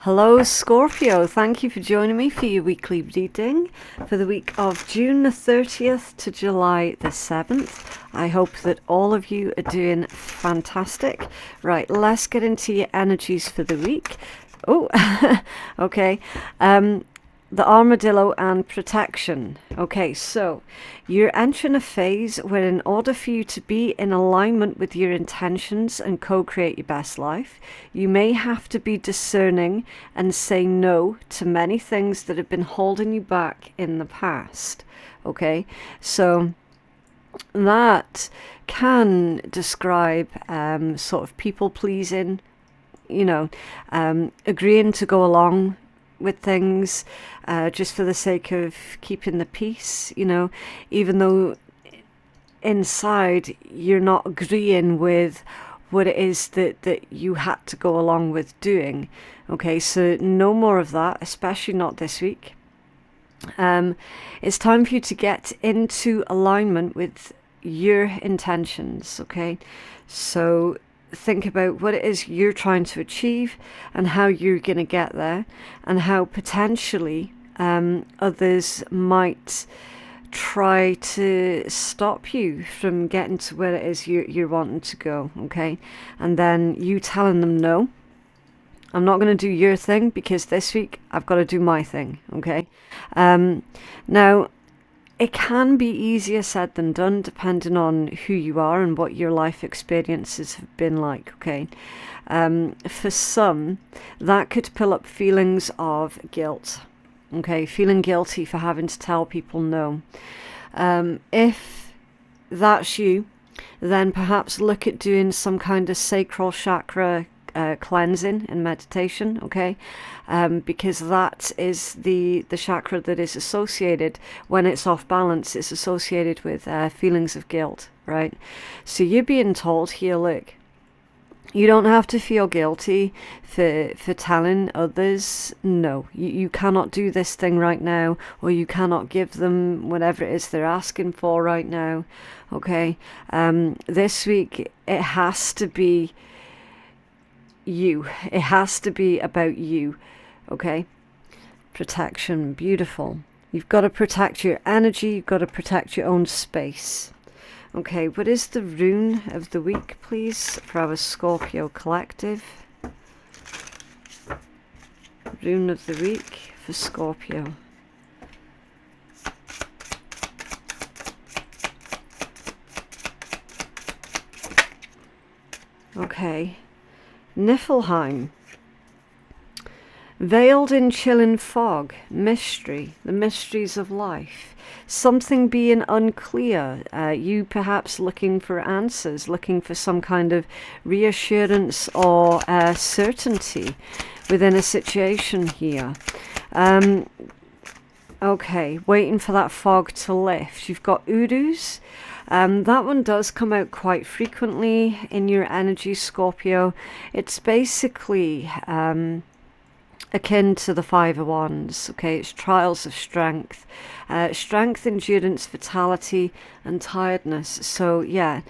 Hello, Scorpio. Thank you for joining me for your weekly reading for the week of June the 30th to July the 7th. I hope that all of you are doing fantastic. Right, let's get into your energies for the week. Oh, okay. The armadillo and protection. Okay, so you're entering a phase where in order for you to be in alignment with your intentions and co-create your best life, you may have to be discerning and say no to many things that have been holding you back in the past. Okay, so that can describe sort of people pleasing, agreeing to go along with things just for the sake of keeping the peace, even though inside you're not agreeing with what it is that you had to go along with doing. Okay, so no more of that, especially not this week. It's time for you to get into alignment with your intentions. Okay, so think about what it is you're trying to achieve and how you're going to get there, and how potentially others might try to stop you from getting to where it is you're wanting to go. Okay, and then you telling them, no, I'm not going to do your thing because this week I've got to do my thing. Okay, now it can be easier said than done depending on who you are and what your life experiences have been like, okay? For some, that could pull up feelings of guilt, okay? Feeling guilty for having to tell people no. If that's you, then perhaps look at doing some kind of sacral chakra cleansing and meditation, okay? Because that is the chakra that is associated, when it's off balance, it's associated with feelings of guilt, right? So you're being told here, look, you don't have to feel guilty for telling others no. You cannot do this thing right now, or you cannot give them whatever it is they're asking for right now, okay? This week, it has to be you. It has to be about you, okay? Protection, beautiful. You've got to protect your energy. You've got to protect your own space. Okay, what is the rune of the week, please, for our Scorpio collective? Rune of the week for Scorpio. Okay. Niflheim. Veiled in chilling fog, mystery, the mysteries of life. Something being unclear, you perhaps looking for answers, looking for some kind of reassurance or certainty within a situation here. Okay, waiting for that fog to lift. You've got Urus. That one does come out quite frequently in your energy, Scorpio. It's basically akin to the Five of Wands. Okay, it's trials of strength, strength, endurance, vitality, and tiredness. So yeah,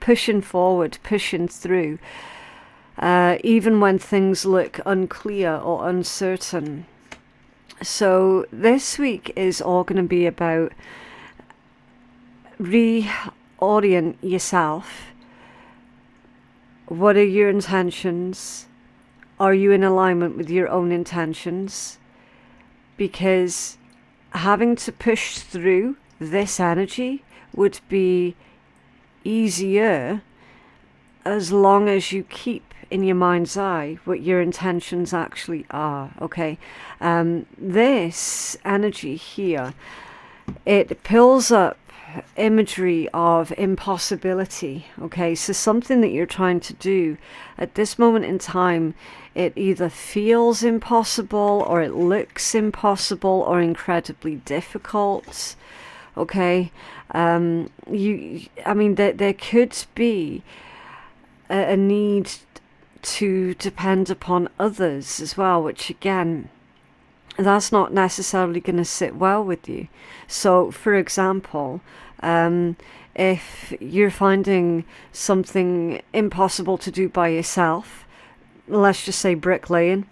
pushing forward, pushing through, even when things look unclear or uncertain. So this week is all going to be about reorient yourself. What are your intentions? Are you in alignment with your own intentions? Because having to push through this energy would be easier as long as you keep in your mind's eye what your intentions actually are, okay? This energy here, it pulls up imagery of impossibility, okay? So something that you're trying to do at this moment in time, it either feels impossible, or it looks impossible, or incredibly difficult, okay? There could be a need to depend upon others as well, which again, that's not necessarily going to sit well with you. So for example, if you're finding something impossible to do by yourself, let's just say bricklaying,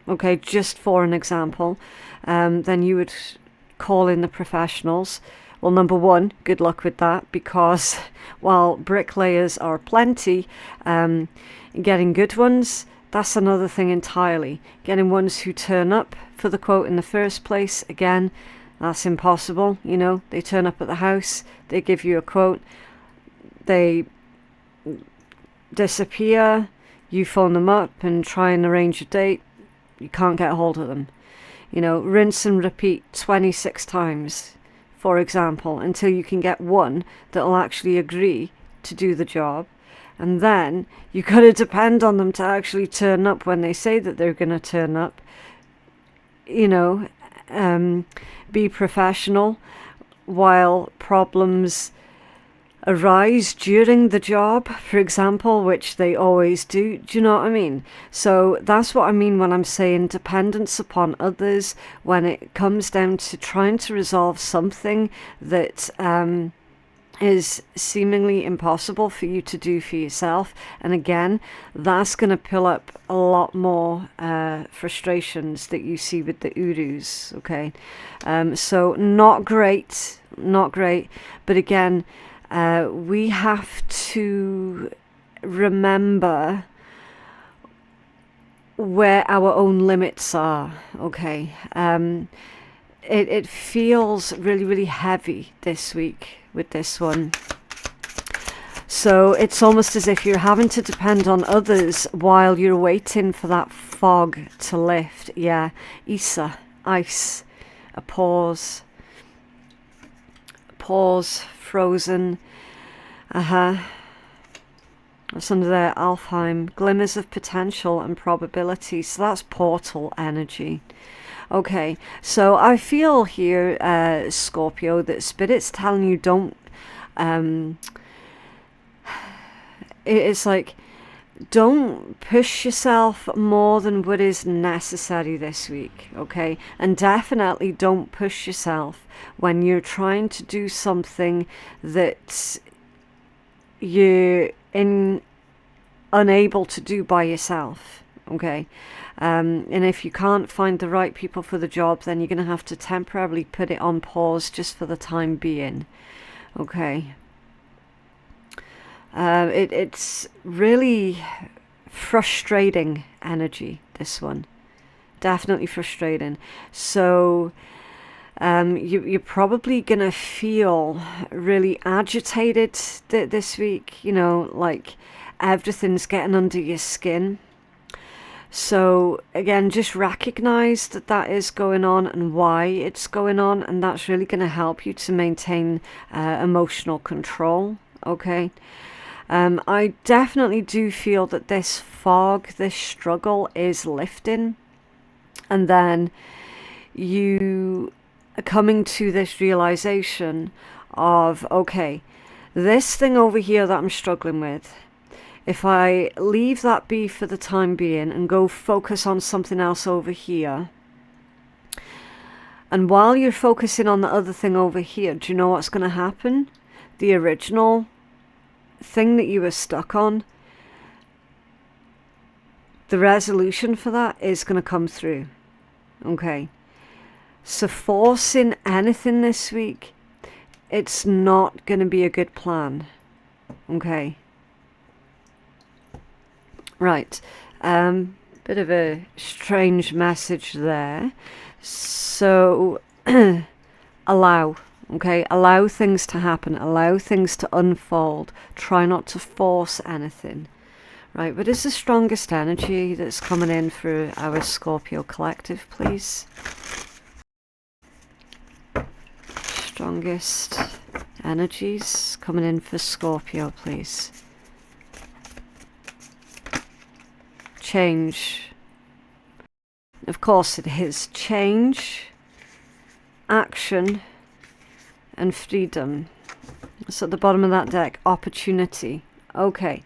okay, just for an example, then you would call in the professionals. Well, number one, good luck with that, because while bricklayers are plenty, getting good ones, that's another thing entirely. Getting ones who turn up for the quote in the first place, again, that's impossible. You know, they turn up at the house, they give you a quote, they disappear, you phone them up and try and arrange a date, you can't get a hold of them. You know, rinse and repeat 26 times, for example, until you can get one that will actually agree to do the job. And then you got to depend on them to actually turn up when they say that they're going to turn up. You know, be professional while problems arise during the job, for example, which they always do. Do you know what I mean? So that's what I mean when I'm saying dependence upon others, when it comes down to trying to resolve something that is seemingly impossible for you to do for yourself. And again, that's going to pull up a lot more frustrations that you see with the urus, okay? So not great, but again, we have to remember where our own limits are, okay? It feels really, really heavy this week with this one. So it's almost as if you're having to depend on others while you're waiting for that fog to lift. Yeah, Isa, ice, a pause, frozen. That's under there, Alfheim, glimmers of potential and probability. So that's portal energy. Okay, so I feel here, Scorpio, that Spirit's telling you don't, it's like, don't push yourself more than what is necessary this week, okay? And definitely don't push yourself when you're trying to do something that you're unable to do by yourself, okay? And if you can't find the right people for the job, then you're going to have to temporarily put it on pause just for the time being, okay? It's really frustrating energy, this one. Definitely frustrating. So you're probably going to feel really agitated this week, you know, like everything's getting under your skin. So again, just recognize that that is going on and why it's going on, and that's really going to help you to maintain emotional control, okay? I definitely do feel that this fog, this struggle is lifting, and then you are coming to this realization of, okay, this thing over here that I'm struggling with, if I leave that be for the time being and go focus on something else over here, and while you're focusing on the other thing over here, do you know what's going to happen? The original thing that you were stuck on, the resolution for that is going to come through, okay? So forcing anything this week, it's not going to be a good plan, okay? Right, bit of a strange message there. So allow, okay, allow things to happen, allow things to unfold, try not to force anything. Right, what is the strongest energy that's coming in for our Scorpio collective, please? Strongest energies coming in for Scorpio, please. Change. Of course it is. Change, action, and freedom. So at the bottom of that deck, opportunity. Okay.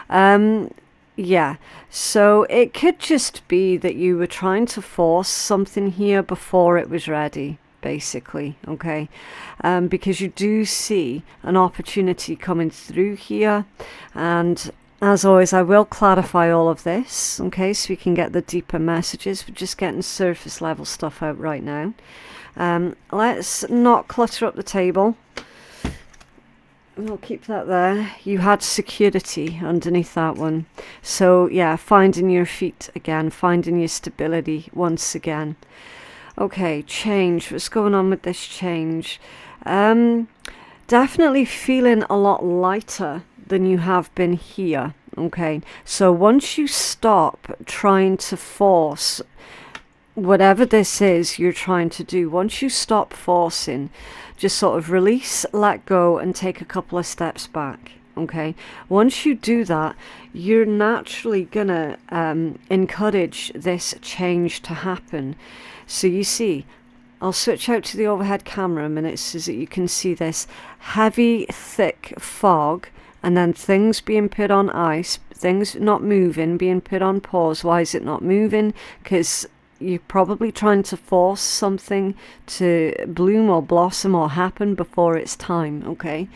Yeah. So it could just be that you were trying to force something here before it was ready, basically, okay? Because you do see an opportunity coming through here, and As always, I will clarify all of this, okay, so we can get the deeper messages. We're just getting surface level stuff out right now. Let's not clutter up the table. We'll keep that there. You had security underneath that one. So yeah, finding your feet again, finding your stability once again. Okay, change. What's going on with this change? Definitely feeling a lot lighter than you have been here. Okay, so once you stop trying to force whatever this is you're trying to do, once you stop forcing, just sort of release, let go, and take a couple of steps back. Okay, once you do that, you're naturally gonna encourage this change to happen. So you see, I'll switch out to the overhead camera a minute so that you can see this heavy, thick fog, and then things being put on ice, things not moving, being put on pause. Why is it not moving? Because you're probably trying to force something to bloom or blossom or happen before it's time, okay?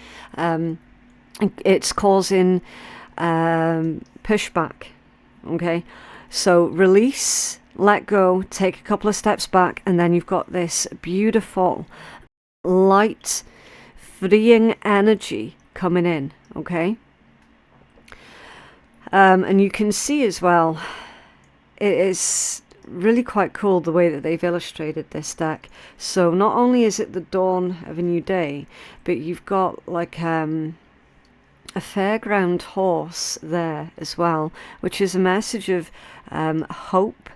It's causing pushback, okay? So release, let go, take a couple of steps back, and then you've got this beautiful, light, freeing energy coming in, okay? And you can see as well, it is really quite cool the way that they've illustrated this deck. So not only is it the dawn of a new day, but you've got like a fairground horse there as well, which is a message of hope,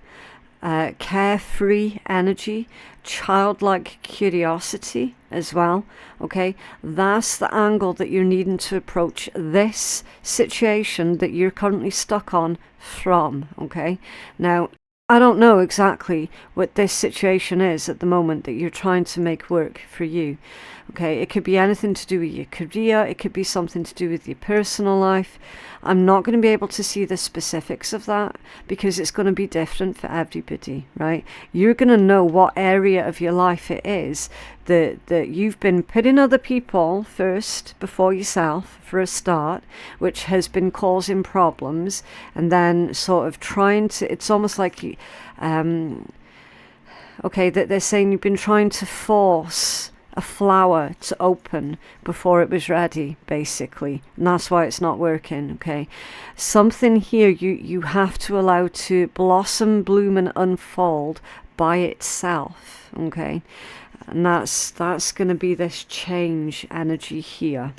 carefree energy, childlike curiosity as well. Okay, that's the angle that you're needing to approach this situation that you're currently stuck on from. Okay, now I don't know exactly what this situation is at the moment that you're trying to make work for you. Okay, it could be anything to do with your career, it could be something to do with your personal life. I'm not going to be able to see the specifics of that because it's going to be different for everybody, right? You're going to know what area of your life it is that you've been putting other people first before yourself for a start, which has been causing problems, and then sort of trying to, it's almost like you, okay, that they're saying you've been trying to force a flower to open before it was ready, basically, and that's why it's not working. Okay, something here you have to allow to blossom, bloom, and unfold by itself. Okay, and that's going to be this change energy here.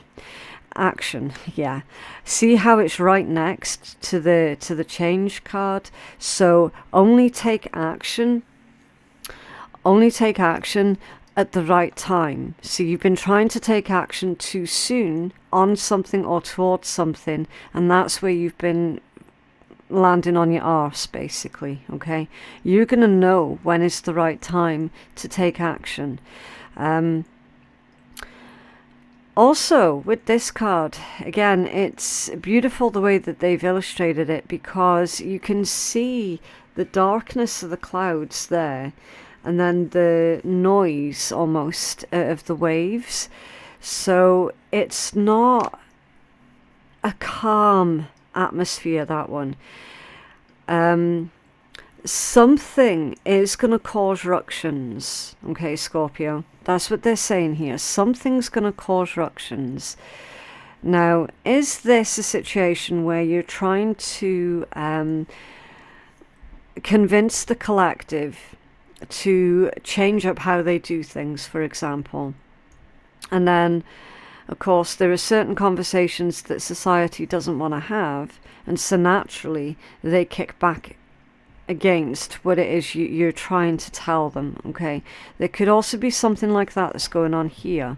Action, yeah. See how it's right next to the change card. So only take action. Only take action at the right time. So you've been trying to take action too soon on something or towards something, and that's where you've been landing on your arse, basically. Okay, you're gonna know when is the right time to take action. Also, with this card, again, it's beautiful the way that they've illustrated it, because you can see the darkness of the clouds there, and then the noise almost of the waves. So it's not a calm atmosphere, that one. Something is going to cause ructions, okay, Scorpio? That's what they're saying here. Something's going to cause ructions. Now, is this a situation where you're trying to convince the collective to change up how they do things, for example? And then, of course, there are certain conversations that society doesn't want to have, and so naturally they kick back against what it is you're trying to tell them. Okay, there could also be something like that that's going on here,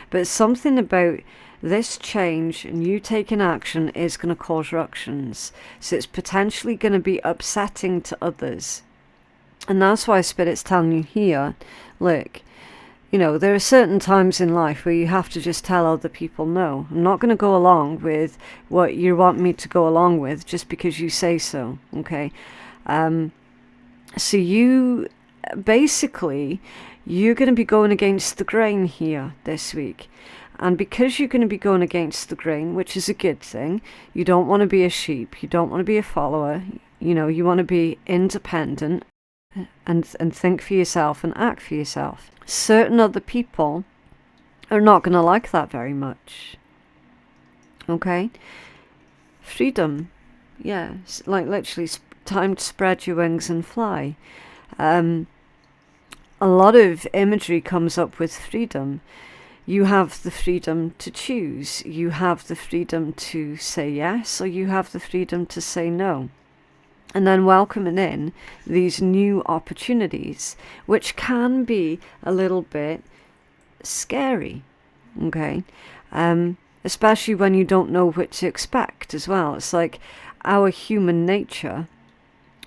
but something about this change and you taking action is going to cause ructions, so it's potentially going to be upsetting to others. And that's why Spirit's telling you here, look, you know, there are certain times in life where you have to just tell other people, no, I'm not going to go along with what you want me to go along with just because you say so. Okay, so you basically, you're going to be going against the grain here this week. And because you're going to be going against the grain, which is a good thing, you don't want to be a sheep, you don't want to be a follower, you know, you want to be independent and think for yourself and act for yourself. Certain other people are not going to like that very much. Okay? Freedom. Yeah, it's like literally time to spread your wings and fly. A lot of imagery comes up with freedom. You have the freedom to choose. You have the freedom to say yes, or you have the freedom to say no. And then welcoming in these new opportunities, which can be a little bit scary, okay? Especially when you don't know what to expect as well. It's like our human nature.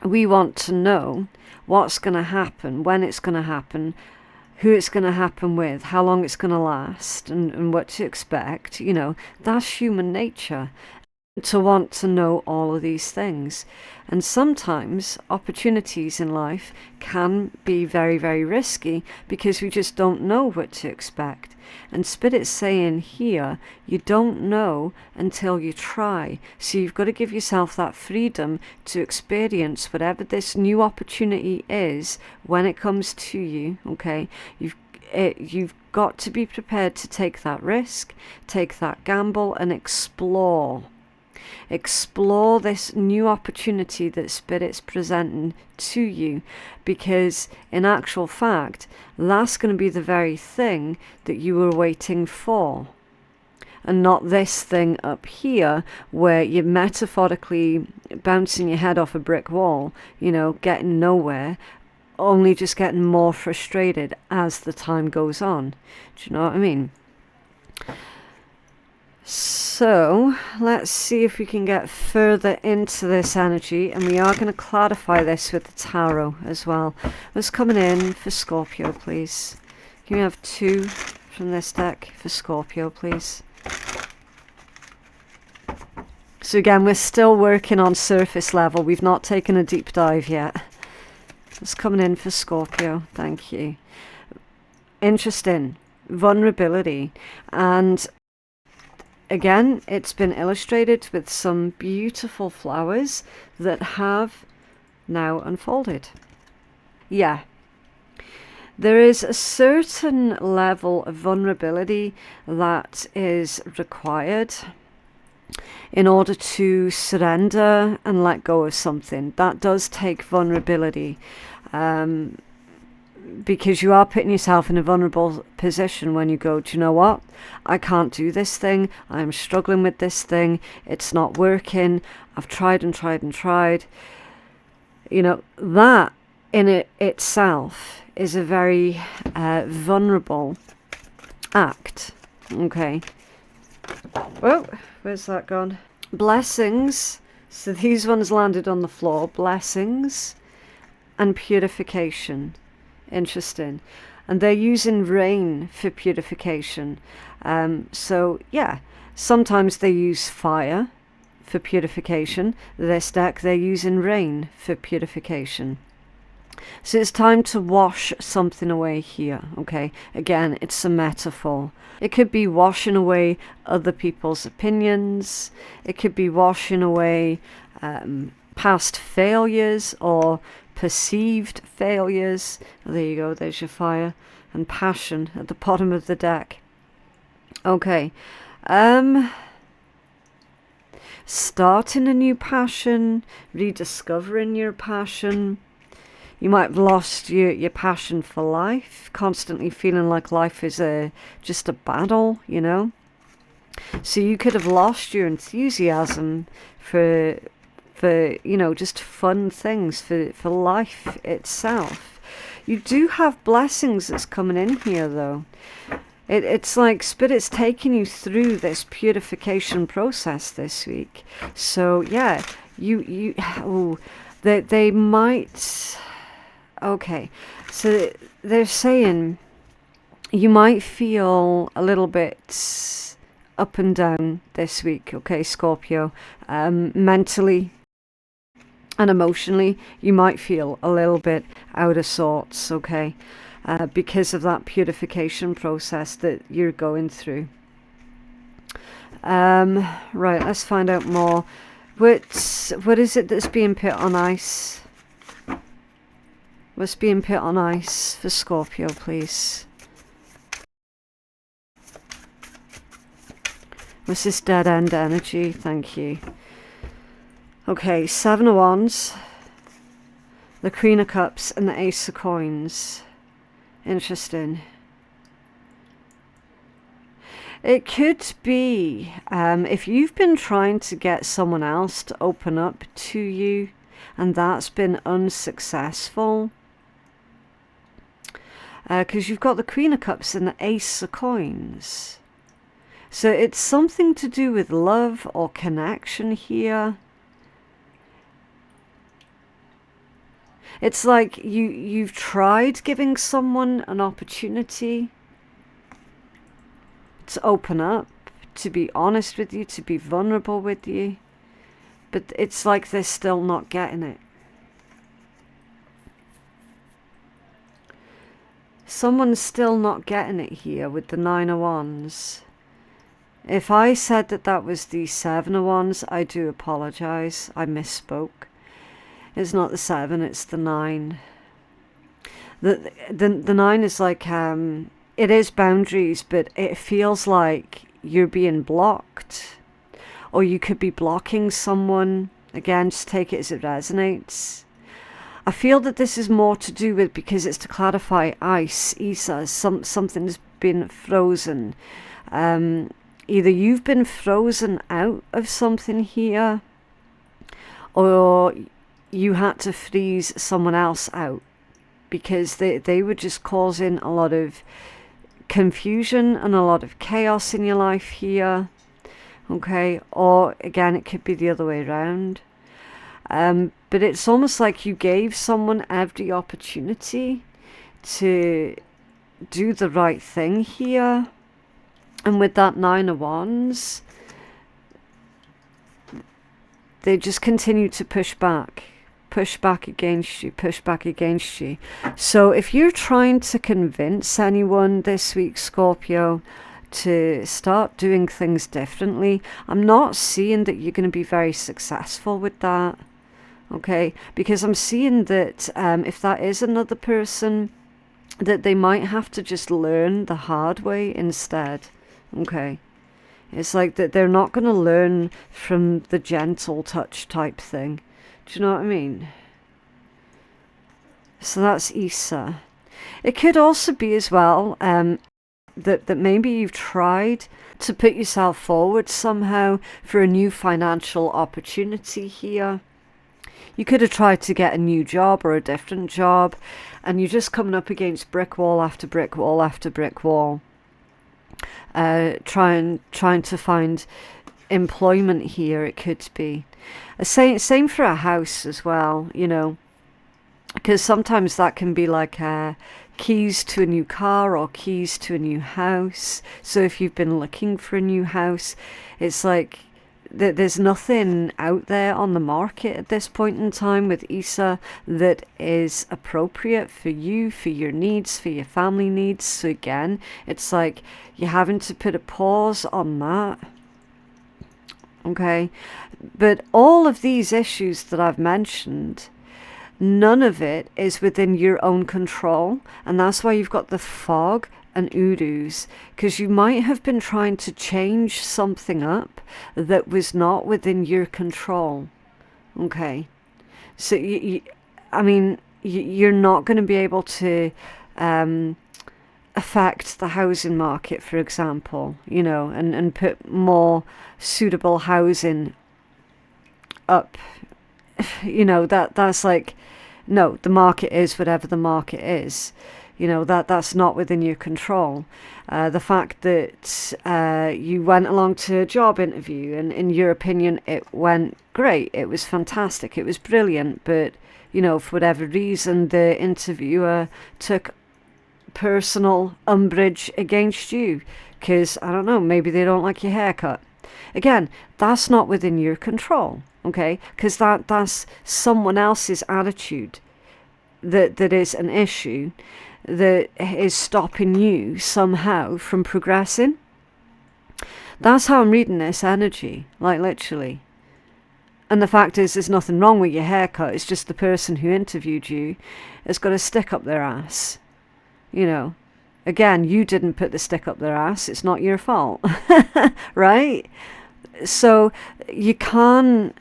We want to know what's going to happen, when it's going to happen, who it's going to happen with, how long it's going to last, and what to expect. You know, that's human nature, to want to know all of these things. And sometimes opportunities in life can be very, very risky because we just don't know what to expect. And Spirit's saying here, you don't know until you try. So you've got to give yourself that freedom to experience whatever this new opportunity is when it comes to you, okay? You've got to be prepared to take that risk, take that gamble, and explore. Explore this new opportunity that Spirit's presenting to you, because in actual fact, that's going to be the very thing that you were waiting for, and not this thing up here where you're metaphorically bouncing your head off a brick wall, you know, getting nowhere, only just getting more frustrated as the time goes on. Do you know what I mean? So let's see if we can get further into this energy, and we are going to clarify this with the tarot as well. What's coming in for Scorpio, please? Can we have 2 from this deck for Scorpio, please? So again, we're still working on surface level. We've not taken a deep dive yet. What's coming in for Scorpio? Thank you. Interesting. Vulnerability. And again, it's been illustrated with some beautiful flowers that have now unfolded. Yeah. There is a certain level of vulnerability that is required in order to surrender and let go of something. That does take vulnerability. Because you are putting yourself in a vulnerable position when you go, do you know what? I can't do this thing. I'm struggling with this thing. It's not working. I've tried and tried and tried. You know, that in it itself is a very vulnerable act. Okay. Oh, where's that gone? Blessings. So these ones landed on the floor. Blessings and purification. Interesting. And they're using rain for purification. So yeah, sometimes they use fire for purification. This deck, they're using rain for purification. So it's time to wash something away here, okay? Again, it's a metaphor. It could be washing away other people's opinions. It could be washing away past failures or perceived failures. Oh, there you go, there's your fire and passion at the bottom of the deck. Okay. Starting a new passion, rediscovering your passion. You might have lost your passion for life, constantly feeling like life is just a battle, you know. So you could have lost your enthusiasm for you know, just fun things, for life itself. You do have blessings that's coming in here, though. It's like Spirit's taking you through this purification process this week. So yeah, they might. Okay, so they're saying you might feel a little bit up and down this week, okay, Scorpio. Mentally and emotionally, you might feel a little bit out of sorts, okay, because of that purification process that you're going through. Right, let's find out more. What is it that's being put on ice? What's being put on ice for Scorpio, please? What's this dead end energy? Thank you. Okay, 7 of Wands, the Queen of Cups, and the Ace of Coins. Interesting. It could be if you've been trying to get someone else to open up to you and that's been unsuccessful. Because you've got the Queen of Cups and the Ace of Coins. So it's something to do with love or connection here. It's like you've tried giving someone an opportunity to open up, to be honest with you, to be vulnerable with you. But it's like they're still not getting it. Someone's still not getting it here with the 9 of Wands. If I said that that was the 7 of Wands, I do apologise. I misspoke. It's not the 7, it's the 9. The 9 is like, it is boundaries, but it feels like you're being blocked. Or you could be blocking someone. Again, just take it as it resonates. I feel that this is more to do with, because it's to clarify ice, Isa, something's been frozen. Either you've been frozen out of something here, or you had to freeze someone else out, because they were just causing a lot of confusion and a lot of chaos in your life here. Okay, or again, it could be the other way around. But it's almost like you gave someone every opportunity to do the right thing here. And with that 9 of Wands, they just continue to push back against you. So if you're trying to convince anyone this week, Scorpio, to start doing things differently, I'm not seeing that you're going to be very successful with that. Okay, because I'm seeing that if that is another person, that they might have to just learn the hard way instead. Okay, it's like that they're not going to learn from the gentle touch type thing. Do you know what I mean? So that's Isa. It could also be as well that maybe you've tried to put yourself forward somehow for a new financial opportunity here. You could have tried to get a new job or a different job, and you're just coming up against brick wall after brick wall after brick wall. Trying to find employment here, it could be. Same for a house as well, you know, because sometimes that can be like keys to a new car or keys to a new house. So if you've been looking for a new house, it's like there's nothing out there on the market at this point in time with Isa that is appropriate for you, for your needs, for your family needs. So again, it's like you're having to put a pause on that. Okay, but all of these issues that I've mentioned, none of it is within your own control, and that's why you've got the fog and urus, because you might have been trying to change something up that was not within your control. Okay, so you're not going to be able to affect the housing market, for example, you know, and put more suitable housing up. You know, that's like, no, the market is whatever the market is. You know, that's not within your control. The fact that you went along to a job interview and in your opinion it went great, it was fantastic, it was brilliant, but, you know, for whatever reason the interviewer took personal umbrage against you because, I don't know, maybe they don't like your haircut. Again, that's not within your control, okay? Because that's someone else's attitude that is an issue that is stopping you somehow from progressing. That's how I'm reading this energy, like literally. And the fact is, there's nothing wrong with your haircut. It's just the person who interviewed you has got a stick up their ass. You know, again, you didn't put the stick up their ass. It's not your fault, right? So you can't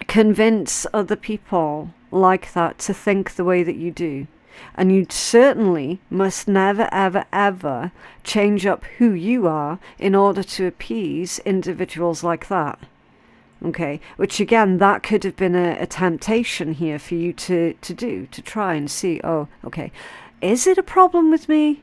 convince other people like that to think the way that you do. And you certainly must never, ever, ever change up who you are in order to appease individuals like that. Okay, which again, that could have been a temptation here for you to do, to try and see, oh, okay, is it a problem with me?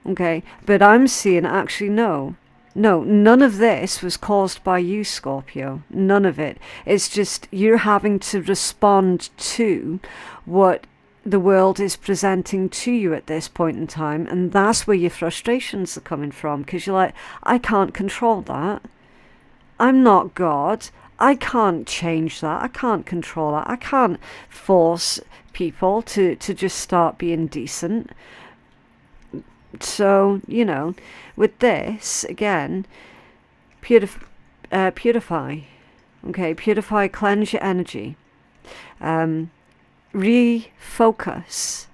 Okay, but I'm seeing actually no, none of this was caused by you, Scorpio. None of it. It's just you're having to respond to what the world is presenting to you at this point in time, and that's where your frustrations are coming from, because you're like, I can't control that. I'm not God. I can't change that. I can't control that. I can't force people to just start being decent. So, you know, with this, again, purify. Okay, purify, cleanse your energy. Refocus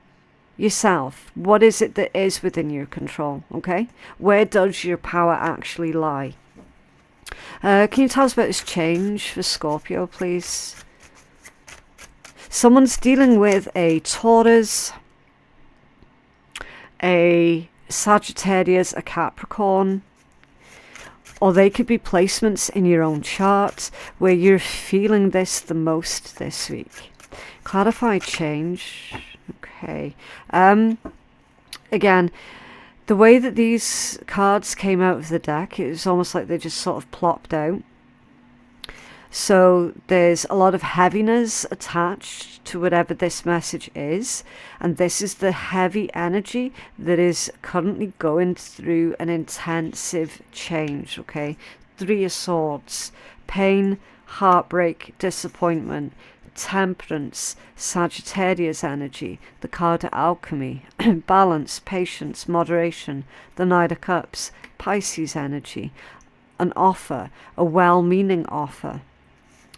yourself. What is it that is within your control? Okay, where does your power actually lie? Can you tell us about this change for Scorpio, please? Someone's dealing with a Taurus, a Sagittarius, a Capricorn, or they could be placements in your own chart where you're feeling this the most this week. Clarify change. Okay. Again, the way that these cards came out of the deck, it was almost like they just sort of plopped out. So there's a lot of heaviness attached to whatever this message is. And this is the heavy energy that is currently going through an intensive change, okay? Three of Swords, pain, heartbreak, disappointment, Temperance, Sagittarius energy, the card of Alchemy, balance, patience, moderation, the Knight of Cups, Pisces energy, an offer, a well-meaning offer,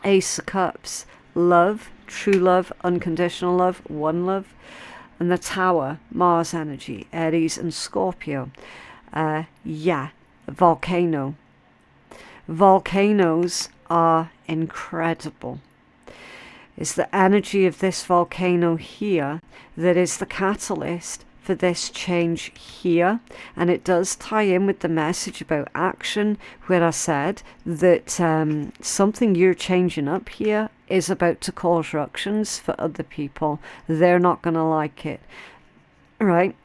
Ace of Cups, love, true love, unconditional love, one love, and the Tower, Mars energy, Aries and Scorpio. Volcano. Volcanoes are incredible. It's the energy of this volcano here that is the catalyst for this change here. And it does tie in with the message about action, where I said that something you're changing up here is about to cause ructions for other people. They're not going to like it, right?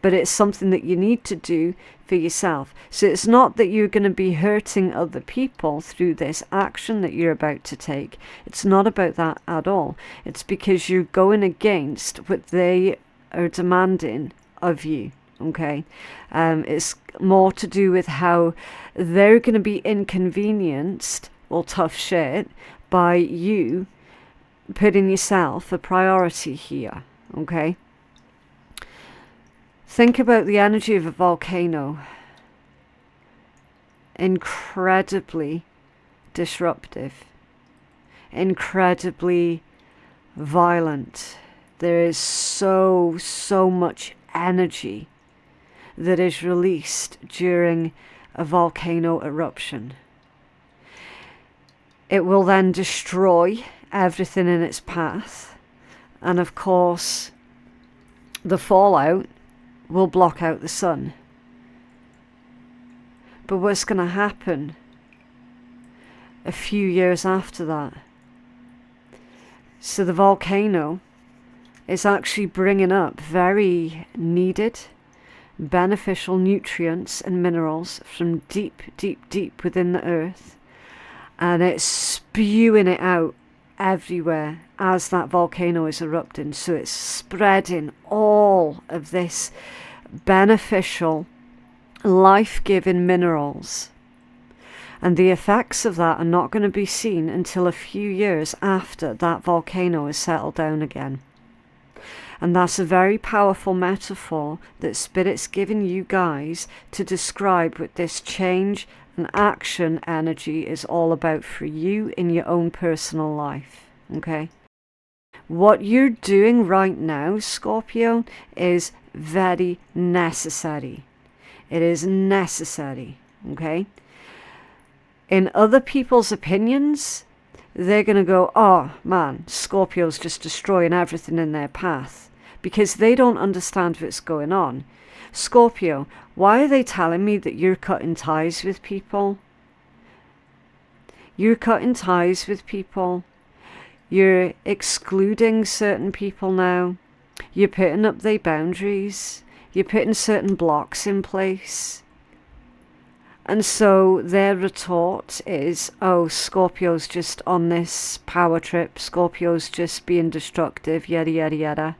But it's something that you need to do for yourself. So it's not that you're going to be hurting other people through this action that you're about to take. It's not about that at all. It's because you're going against what they are demanding of you. Okay, it's more to do with how they're going to be inconvenienced, or tough shit, by you putting yourself a priority here. Okay. Think about the energy of a volcano. Incredibly disruptive. Incredibly violent. There is so much energy that is released during a volcano eruption. It will then destroy everything in its path. And of course, the fallout will block out the sun. But what's going to happen a few years after that? So the volcano is actually bringing up very needed, beneficial nutrients and minerals from deep within the earth. And it's spewing it out everywhere as that volcano is erupting. So it's spreading all of this beneficial, life-giving minerals. And the effects of that are not going to be seen until a few years after that volcano is settled down again. And that's a very powerful metaphor that Spirit's given you guys to describe what this change and action energy is all about for you in your own personal life. Okay? What you're doing right now, Scorpio, is very necessary. It is necessary. Okay? In other people's opinions, they're going to go, oh man, Scorpio's just destroying everything in their path, because they don't understand what's going on. Scorpio, why are they telling me that you're cutting ties with people? You're cutting ties with people. You're excluding certain people now. You're putting up their boundaries. You're putting certain blocks in place. And so their retort is, oh, Scorpio's just on this power trip. Scorpio's just being destructive, yada, yada, yada.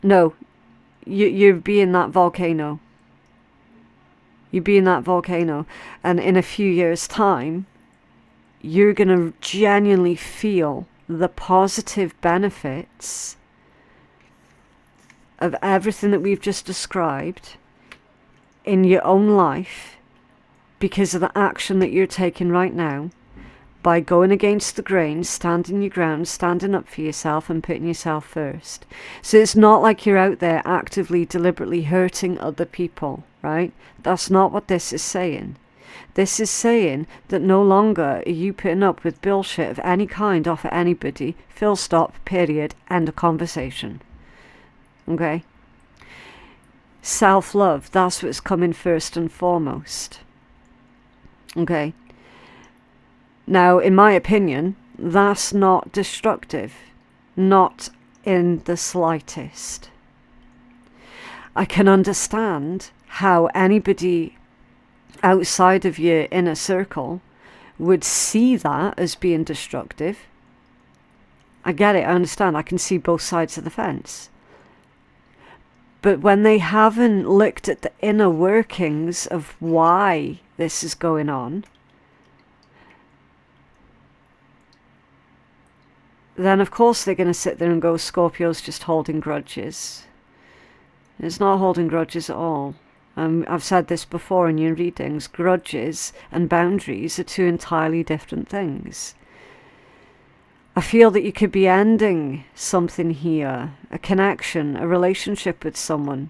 No, you're being that volcano. You're being that volcano. And in a few years' time, you're going to genuinely feel the positive benefits of everything that we've just described in your own life, because of the action that you're taking right now, by going against the grain, standing your ground, standing up for yourself and putting yourself first. So it's not like you're out there actively, deliberately hurting other people, right? That's not what this is saying. This is saying that no longer are you putting up with bullshit of any kind off of anybody. Full stop, period, end of conversation. Okay? Self-love, that's what's coming first and foremost. Okay? Now, in my opinion, that's not destructive. Not in the slightest. I can understand how anybody outside of your inner circle would see that as being destructive. I get it, I understand. I can see both sides of the fence. But when they haven't looked at the inner workings of why this is going on, then of course they're going to sit there and go, Scorpio's just holding grudges. It's not holding grudges at all. I've said this before in your readings. Grudges and boundaries are two entirely different things. I feel that you could be ending something here, a connection, a relationship with someone,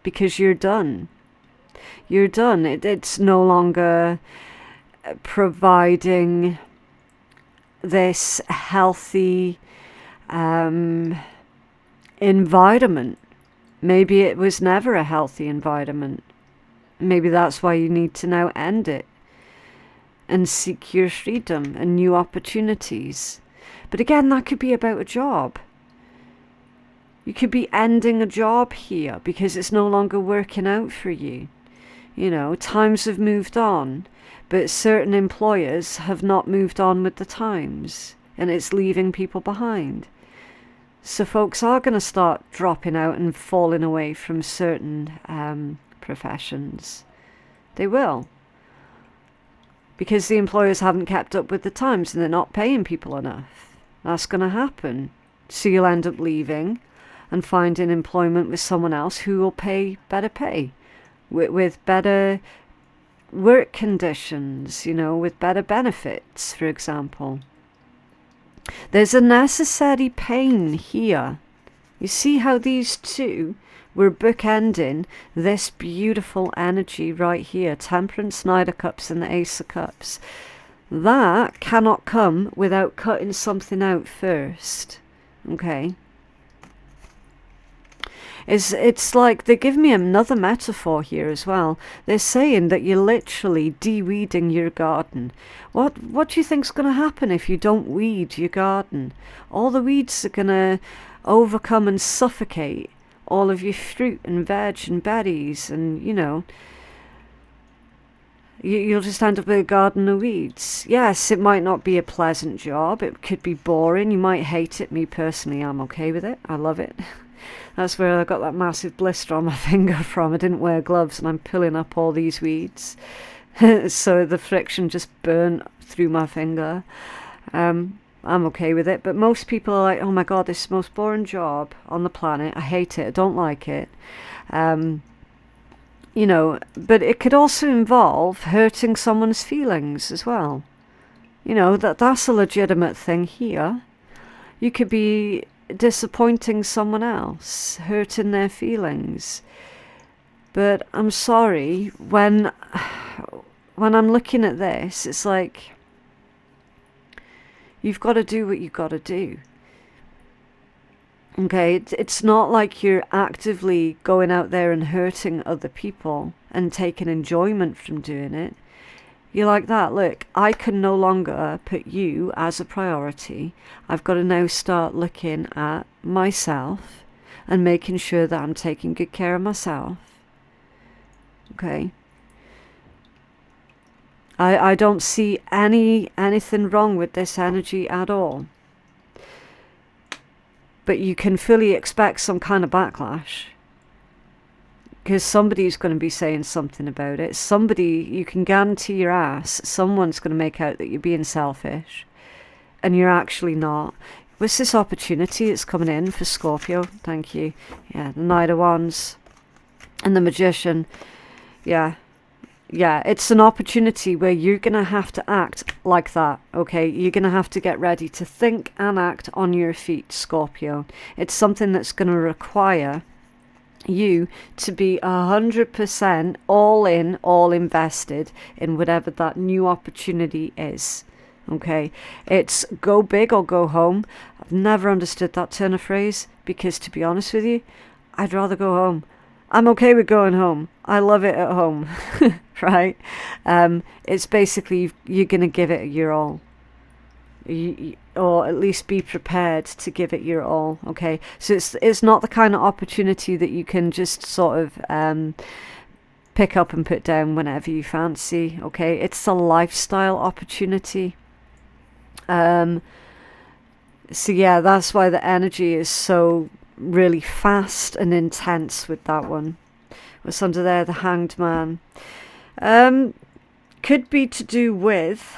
because you're done. You're done. It's no longer providing this healthy environment. Maybe it was never a healthy environment. Maybe that's why you need to now end it and seek your freedom and new opportunities. But again, that could be about a job. You could be ending a job here because it's no longer working out for you. You know, times have moved on, but certain employers have not moved on with the times, and it's leaving people behind. So folks are going to start dropping out and falling away from certain professions. They will. Because the employers haven't kept up with the times and they're not paying people enough. That's going to happen. So you'll end up leaving and finding employment with someone else who will pay better pay, with better work conditions, you know, with better benefits, for example. There's a necessary pain here. You see how these two were bookending this beautiful energy right here. Temperance, Knight of Cups and the Ace of Cups. That cannot come without cutting something out first. Okay? It's like they give me another metaphor here as well. They're saying that you're literally de-weeding your garden. What do you think's going to happen if you don't weed your garden? All the weeds are going to overcome and suffocate all of your fruit and veg and berries, and you know, you'll just end up with a garden of weeds. Yes, it might not be a pleasant job. It could be boring. You might hate it. Me personally, I'm okay with it. I love it. That's where I got that massive blister on my finger from. I didn't wear gloves and I'm pulling up all these weeds. So the friction just burned through my finger. I I'm okay with it. But most people are like, oh my God, this is the most boring job on the planet. I hate it. I don't like it. You know, but it could also involve hurting someone's feelings as well. You know, that's a legitimate thing here. You could be disappointing someone else, hurting their feelings. But I'm sorry, when I'm looking at this, it's like you've got to do what you've got to do. Okay, it's not like you're actively going out there and hurting other people and taking enjoyment from doing it. You're like that. Look, I can no longer put you as a priority. I've got to now start looking at myself and making sure that I'm taking good care of myself. Okay. I don't see anything wrong with this energy at all. But you can fully expect some kind of backlash. Because somebody's going to be saying something about it. Somebody, you can guarantee your ass, someone's going to make out that you're being selfish. And you're actually not. What's this opportunity that's coming in for Scorpio? Thank you. Yeah, the Knight of Wands. And the Magician. Yeah. Yeah, it's an opportunity where you're going to have to act like that, okay? You're going to have to get ready to think and act on your feet, Scorpio. It's something that's going to require you to be 100% all in, all invested in whatever that new opportunity is, okay? It's go big or go home. I've never understood that turn of phrase because, to be honest with you, I'd rather go home. I'm okay with going home. I love it at home, right? It's basically you're going to give it your all. Or at least be prepared to give it your all, okay? So it's not the kind of opportunity that you can just sort of pick up and put down whenever you fancy, okay? It's a lifestyle opportunity. So yeah, that's why the energy is so really fast and intense with that one. What's under there? The Hanged Man. Could be to do with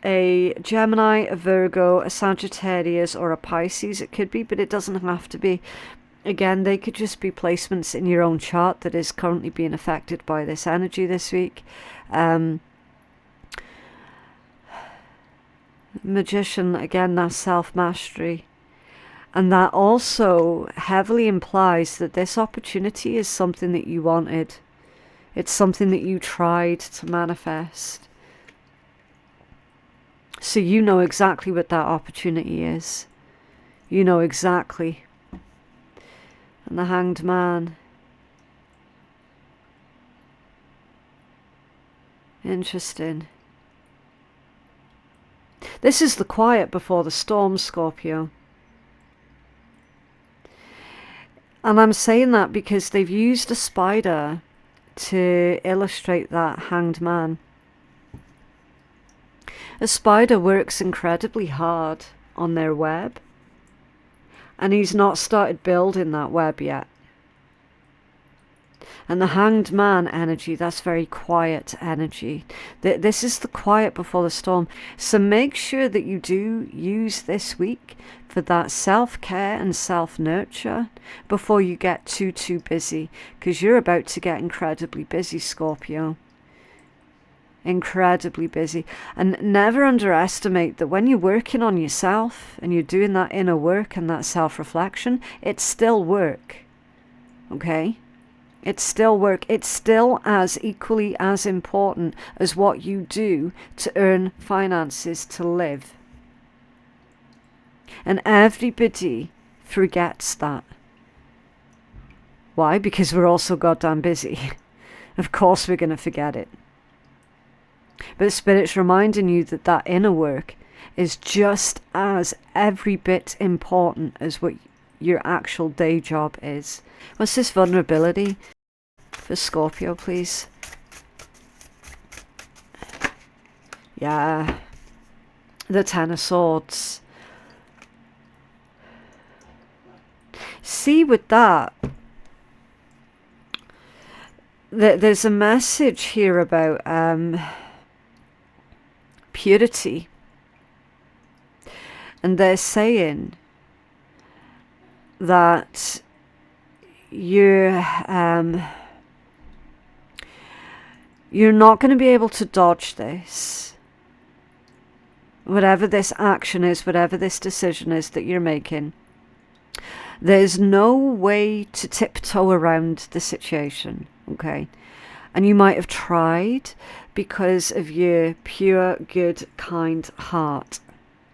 a Gemini, a Virgo, a Sagittarius, or a Pisces. It could be, but it doesn't have to be. Again, they could just be placements in your own chart that is currently being affected by this energy this week. Magician, again, that's self-mastery. And that also heavily implies that this opportunity is something that you wanted. It's something that you tried to manifest. So you know exactly what that opportunity is. You know exactly. And the Hanged Man. Interesting. This is the quiet before the storm, Scorpio. And I'm saying that because they've used a spider to illustrate that Hanged Man. A spider works incredibly hard on their web, and he's not started building that web yet. And the Hanged Man energy, that's very quiet energy. This is the quiet before the storm. So make sure that you do use this week for that self-care and self-nurture before you get too busy. Because you're about to get incredibly busy, Scorpio. Incredibly busy. And never underestimate that when you're working on yourself and you're doing that inner work and that self-reflection, it's still work. Okay? It's still work. It's still as equally as important as what you do to earn finances to live. And everybody forgets that. Why? Because we're all so goddamn busy. Of course we're going to forget it. But Spirit's reminding you that that inner work is just as every bit important as what your actual day job is. What's this vulnerability for Scorpio, please? Yeah. The Ten of Swords. See, with that, there's a message here about purity. And they're saying that you're not going to be able to dodge this. Whatever this action is, whatever this decision is that you're making, there's no way to tiptoe around the situation, okay? And you might have tried because of your pure, good, kind heart.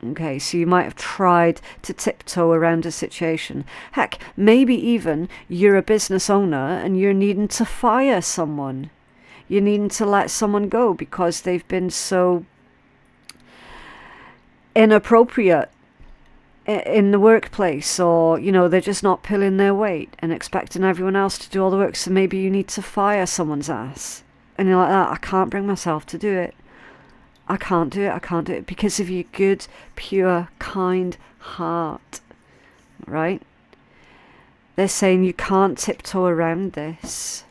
Okay, so you might have tried to tiptoe around a situation. Heck, maybe even you're a business owner and you're needing to fire someone. You're needing to let someone go because they've been so inappropriate in the workplace, or, you know, they're just not pulling their weight and expecting everyone else to do all the work. So maybe you need to fire someone's ass. And you're like, I can't bring myself to do it. I can't do it because of your good, pure, kind heart, right? They're saying you can't tiptoe around this.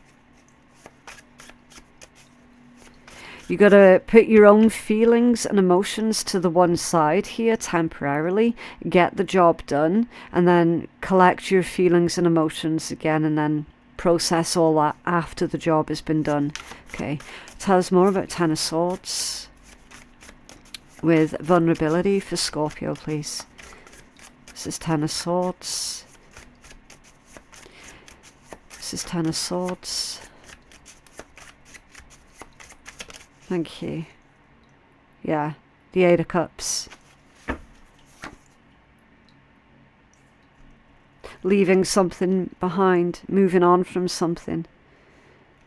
You got to put your own feelings and emotions to the one side here temporarily, get the job done, and then collect your feelings and emotions again, and then process all that after the job has been done. Okay, tell us more about Ten of Swords with vulnerability for Scorpio, please. This is Ten of Swords. This is Ten of Swords. Thank you. Yeah, the Eight of Cups. Leaving something behind, moving on from something.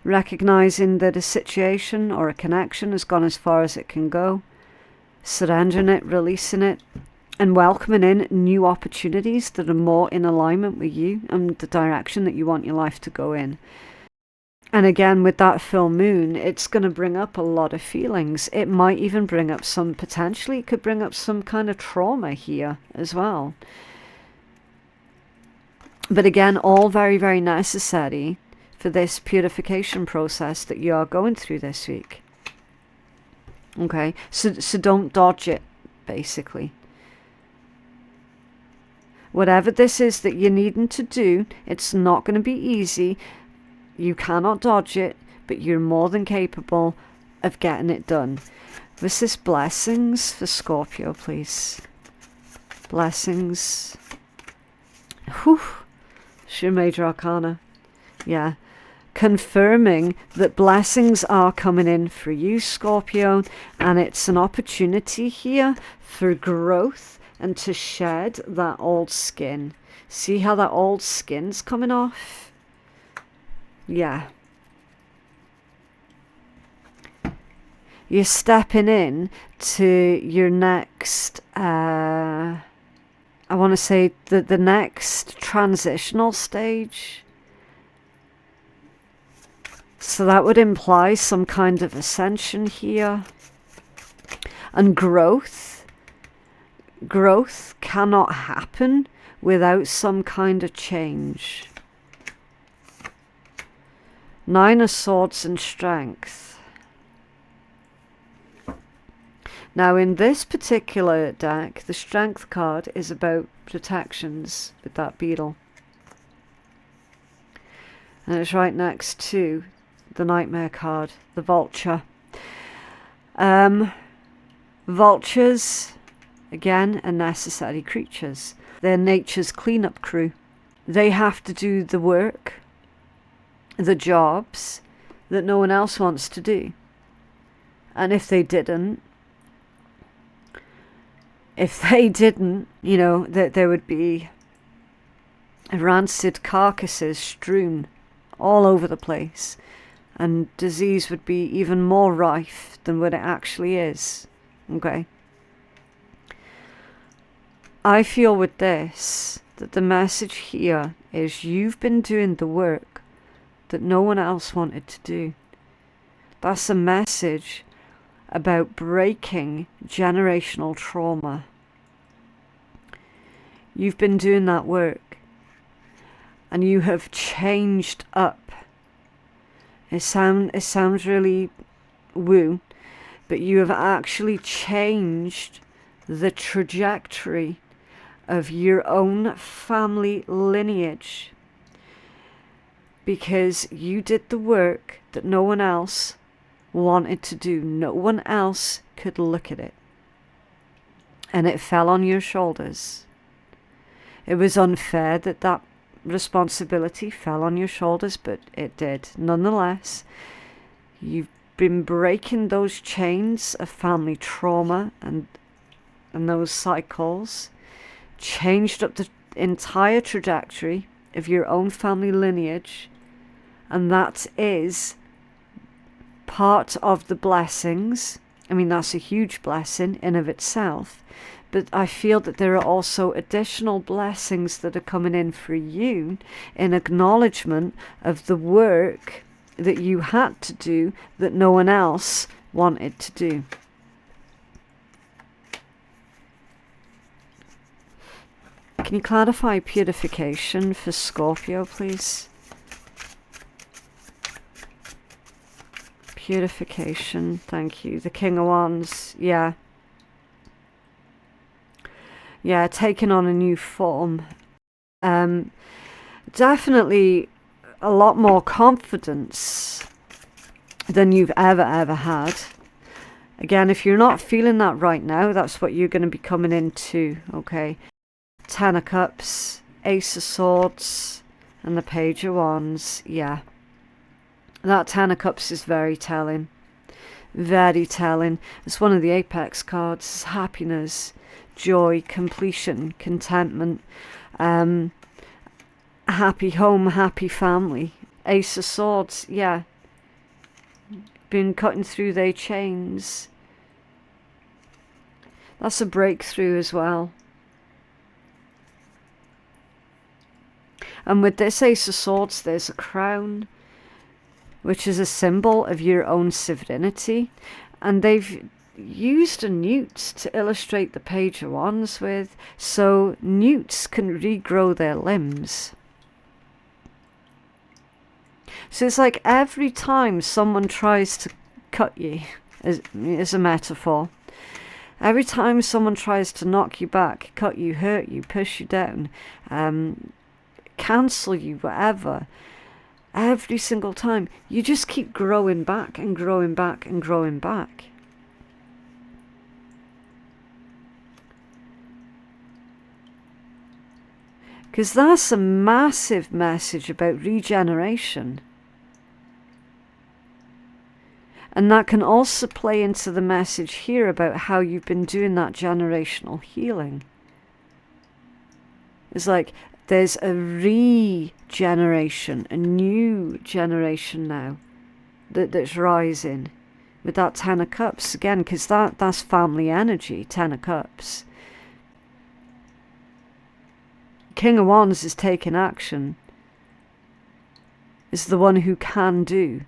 Recognizing that a situation or a connection has gone as far as it can go. Surrendering it, releasing it, and welcoming in new opportunities that are more in alignment with you and the direction that you want your life to go in. And again, with that full moon, it's going to bring up a lot of feelings. It might even bring up potentially it could bring up some kind of trauma here as well. But again, all very, very necessary for this purification process that you are going through this week. Okay, so don't dodge it, basically. Whatever this is that you're needing to do, it's not going to be easy. You cannot dodge it, but you're more than capable of getting it done. This is blessings for Scorpio, please. Blessings. Whew. It's your major arcana. Yeah. Confirming that blessings are coming in for you, Scorpio, and it's an opportunity here for growth and to shed that old skin. See how that old skin's coming off? Yeah. You're stepping in to your next, I want to say the next transitional stage. So that would imply some kind of ascension here. And growth. Growth cannot happen without some kind of change. Nine of Swords and Strength. Now in this particular deck, the Strength card is about protections with that beetle. And it's right next to the Nightmare card, the Vulture. Vultures, again, are necessary creatures. They're nature's cleanup crew. They have to do the work, the jobs that no one else wants to do. And if they didn't, you know, that there would be rancid carcasses strewn all over the place, and disease would be even more rife than what it actually is. Okay? I feel with this that the message here is you've been doing the work that no one else wanted to do. That's a message about breaking generational trauma. You've been doing that work, and you have changed up. It sounds really but you have actually changed the trajectory of your own family lineage, because you did the work that no one else wanted to do. No one else could look at it. And it fell on your shoulders. It was unfair that that responsibility fell on your shoulders, but it did. Nonetheless, you've been breaking those chains of family trauma and those cycles, changed up the entire trajectory of your own family lineage, and that is part of the blessings. I mean, that's a huge blessing in of itself, but I feel that there are also additional blessings that are coming in for you in acknowledgement of the work that you had to do that no one else wanted to do. Can you clarify purification for Scorpio, please? Purification, thank you. The King of Wands, yeah. Yeah, taking on a new form. Definitely a lot more confidence than you've ever had. Again, if you're not feeling that right now, that's what you're going to be coming into, okay? 10 of Cups, Ace of Swords, and the Page of Wands, yeah. That 10 of Cups is very telling. Very telling. It's one of the apex cards. It's happiness, joy, completion, contentment, happy home, happy family. Ace of Swords, yeah. Been cutting through their chains. That's a breakthrough as well. And with this Ace of Swords, there's a crown, which is a symbol of your own sovereignty. And they've used a newt to illustrate the Page of Wands with, so newts can regrow their limbs. So it's like every time someone tries to cut you, is a metaphor. Every time someone tries to knock you back, cut you, hurt you, push you down, cancel you, whatever, every single time, you just keep growing back and growing back and growing back. Because that's a massive message about regeneration. And that can also play into the message here about how you've been doing that generational healing. It's like there's a regeneration, a new generation now that's rising with that 10 of Cups. Again, because that's family energy, 10 of Cups. King of Wands is taking action. Is the one who can do.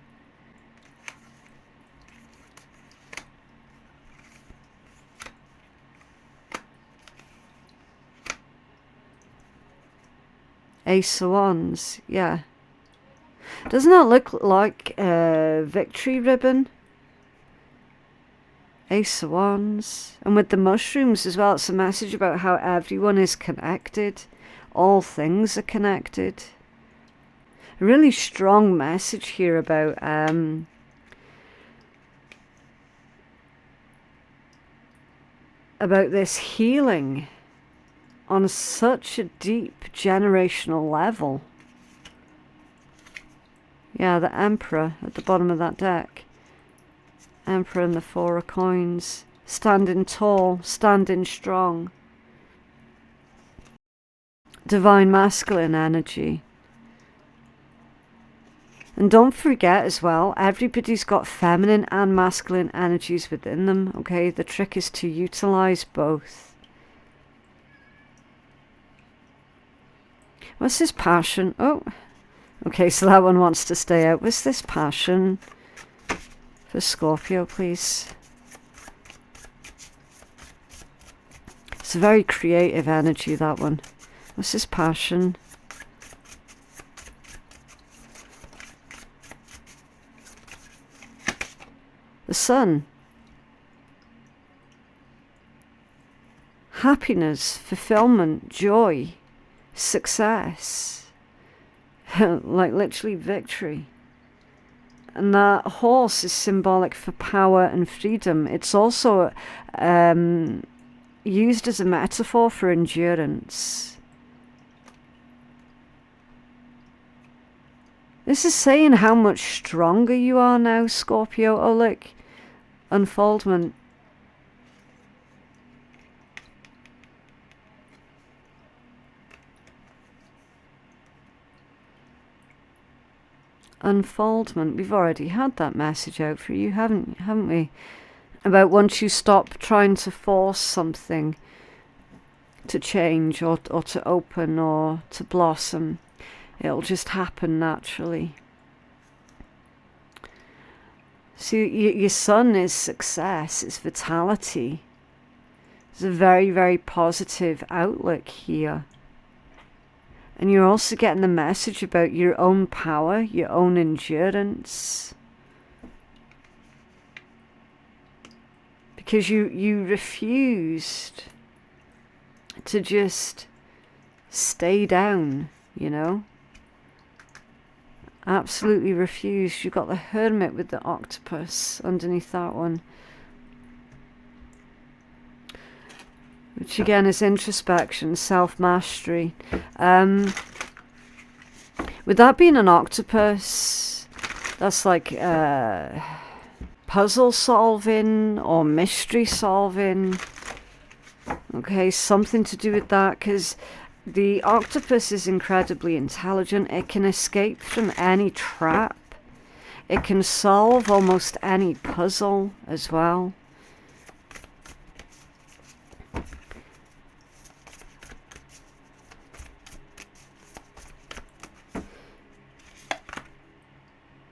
Ace of Wands, yeah. Doesn't that look like a victory ribbon? Ace of Wands. And with the mushrooms as well, it's a message about how everyone is connected. All things are connected. A really strong message here about this healing on such a deep generational level. Yeah, the Emperor at the bottom of that deck. Emperor and the Four of Coins. Standing tall, standing strong. Divine masculine energy. And don't forget as well, everybody's got feminine and masculine energies within them, okay? The trick is to utilize both. What's this passion? Oh, okay, so that one wants to stay out. What's this passion for Scorpio, please? It's a very creative energy, that one. What's this passion? The Sun. happiness, fulfillment, joy, success, like literally victory. And that horse is symbolic for power and freedom. It's also used as a metaphor for endurance. This is saying how much stronger you are now, Scorpio. Oh, look, unfoldment. Unfoldment. We've already had that message out for you, haven't we? About once you stop trying to force something to change or to open or to blossom, it'll just happen naturally. So your sun is success, it's vitality. It's a very, very positive outlook here. And you're also getting the message about your own power, your own endurance. Because you refused to just stay down, you know. Absolutely refused. You got the Hermit with the octopus underneath that one. Which again is introspection, self-mastery. With that being an octopus, that's like puzzle solving or mystery solving. Okay, something to do with that, because the octopus is incredibly intelligent. It can escape from any trap. It can solve almost any puzzle as well.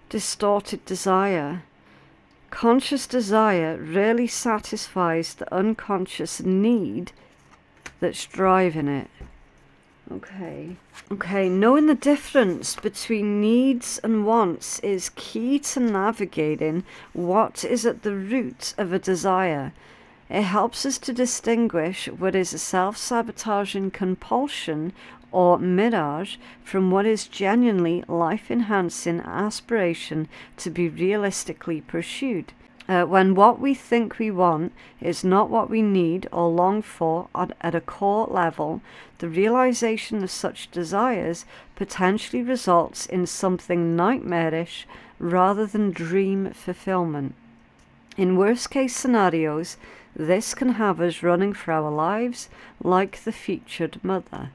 Distorted desire. Conscious desire rarely satisfies the unconscious need that's driving it. Okay, knowing the difference between needs and wants is key to navigating what is at the root of a desire. It helps us to distinguish what is a self-sabotaging compulsion or mirage from what is genuinely life-enhancing aspiration to be realistically pursued. When what we think we want is not what we need or long for at a core level, the realization of such desires potentially results in something nightmarish rather than dream fulfillment. In worst-case scenarios, this can have us running for our lives like the featured mother.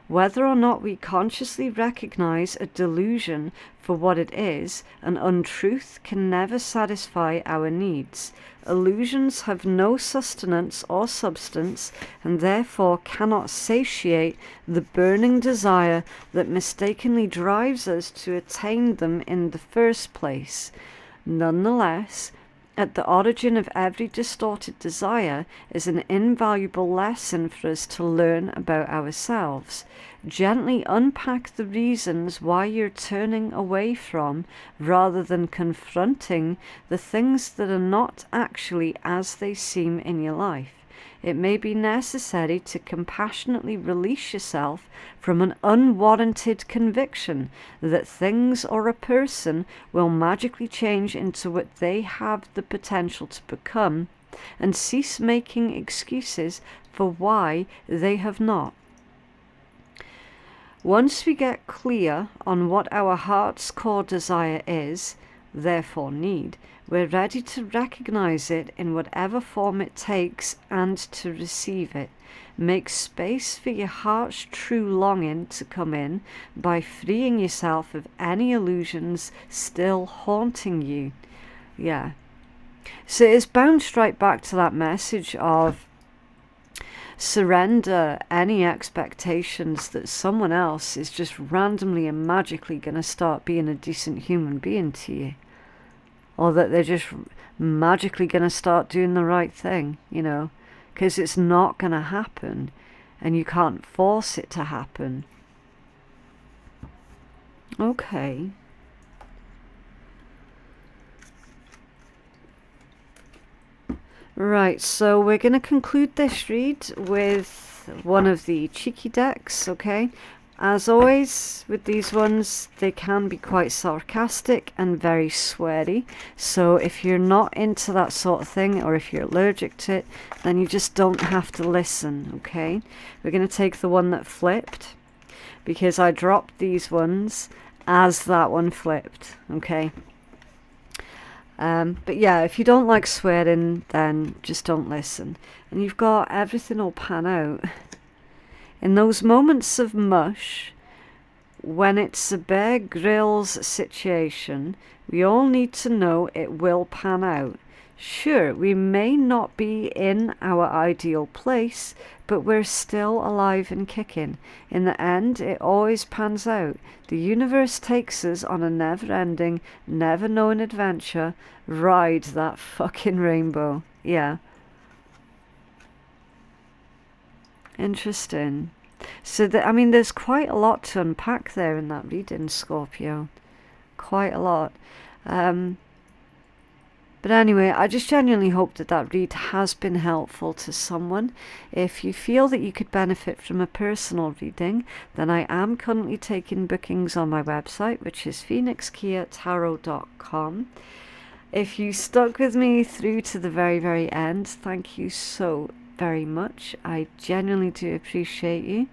Whether or not we consciously recognize a delusion for what it is, an untruth can never satisfy our needs. Illusions have no sustenance or substance, and therefore cannot satiate the burning desire that mistakenly drives us to attain them in the first place. Nonetheless, at the origin of every distorted desire is an invaluable lesson for us to learn about ourselves. Gently unpack the reasons why you're turning away from, rather than confronting, the things that are not actually as they seem in your life. It may be necessary to compassionately release yourself from an unwarranted conviction that things or a person will magically change into what they have the potential to become, and cease making excuses for why they have not. Once we get clear on what our heart's core desire is, therefore need, we're ready to recognize it in whatever form it takes and to receive it. Make space for your heart's true longing to come in by freeing yourself of any illusions still haunting you. Yeah. So it's bounced right back to that message of surrender any expectations that someone else is just randomly and magically going to start being a decent human being to you. Or that they're just magically going to start doing the right thing, you know. Because it's not going to happen. And you can't force it to happen. Okay. Right, so we're going to conclude this read with one of the cheeky decks, okay? As always, with these ones, they can be quite sarcastic and very sweary. So if you're not into that sort of thing, or if you're allergic to it, then you just don't have to listen, okay? We're going to take the one that flipped, because I dropped these ones as that one flipped, okay? But yeah, if you don't like swearing, then just don't listen. And you've got everything all pan out. In those moments of mush, when it's a Bear Grylls situation, we all need to know it will pan out. Sure, we may not be in our ideal place, but we're still alive and kicking. In the end, it always pans out. The universe takes us on a never-ending, never-knowing adventure. Ride that fucking rainbow. Yeah. Interesting. So, I mean, there's quite a lot to unpack there in that reading, Scorpio. Quite a lot. But anyway, I just genuinely hope that that read has been helpful to someone. If you feel that you could benefit from a personal reading, then I am currently taking bookings on my website, which is phoenixkeiatarot.com. If you stuck with me through to the very, very end, thank you so very much. I genuinely do appreciate you.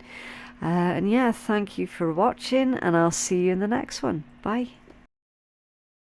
And yeah, thank you for watching, and I'll see you in the next one. Bye.